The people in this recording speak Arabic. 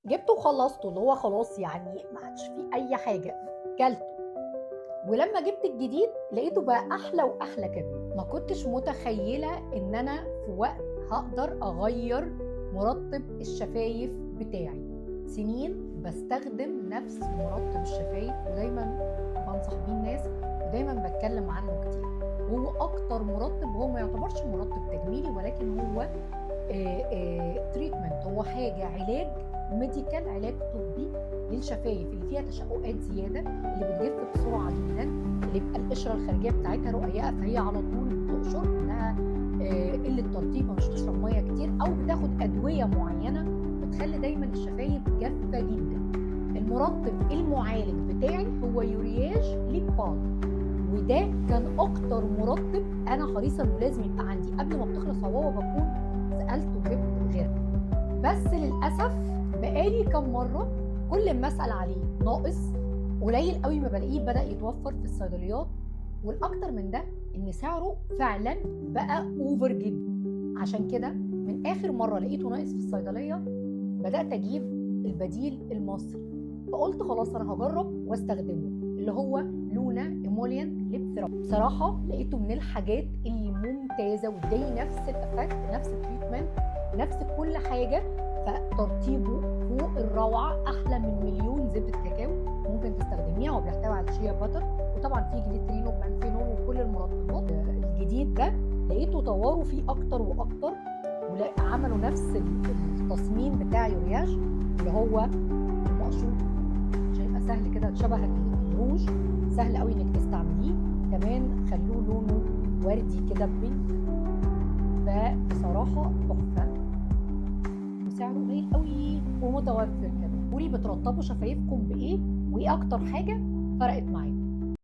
جِبته وخلّصته، اللي هو خلاص يعني ما عادش في أي حاجة، كلته. ولمّا جِبت الجديد لقيته بقى أحلى وأحلى كمان. ما كنتش متخيّلة إن أنا في وقت هاقدر أغيّر مُرطِّب الشفايف بتاعي. سنين باستخدم نفس مُرطِّب الشفايف ودايمًا بانصح بيه الناس ودايمًا باتكلّم عنّه كتير. هو أكتر مُرطِّب، هو ما يعتبرش مُرطِّب تجميلي ولكن هو treatment، هو حاجة علاج medical، علاج طبّي للشفايف اللي فيها تشقُّقات زيادة، اللي بتجف بسرعة جدًا، اللي بيبقى القشرة الخارجية بتاعتها رقيقة، فهي على طول بتقشر، إنها قِلّة ترطيب أو مش بتشرب مَيّة كتير أو بتاخد أدوية معيّنة بتخلّي دايمًا الشفايف جافة جدًا. المُرطِّب المُعالج بتاعي هو يورياج lip balm، وده كان أكتر مُرطِّب أنا حريصة إنه لازم يبقى عندي، قبل ما بتخلص عبوة باكون سألت وجِبت غيرها. بس للأسف بقى لي كام مرّة كل أمّا أسأل عليه ناقص، قليل أوي ما بالاقيه بدأ يتوفّر في الصيدليات، والأكتر من ده إن سعره فعلًا بقى over جدًا. عشان كده من آخر مرّة لقيته ناقص في الصيدلية بدأت أجيب البديل المصري، فقُلت خلاص أنا هاجرّب واستخدمه، اللي هو لونا emollient lip therapy. بصراحة لقيته من الحاجات الممتازة وادّاني نفس الeffect، نفس الtreatment، نفس كل حاجة، فترطيبه فوق الروعة، أحلى من مليون زبدة كاكاو ممكن تستخدميها. هو بيحتوي على الshea butter وطبعًا فيه جليسرين وبانثينول وكل المرطبات. الجديد ده لقيته طوّروا فيه أكتر وأكتر، عملوا نفس التصميم بتاع يورياش اللي هو المقشور، عشان يبقى سهل كده شبه الروج، سهل أوي إنِّك تستعمليه. كمان خلّوه لونه وردي كده بpink، فبصراحة تحفة وسعره قليل أوي ومتوفر كمان. قولوا لي بترطّبوا شفايفكم بإيه، وإيه أكتر حاجة فرقت معاكم؟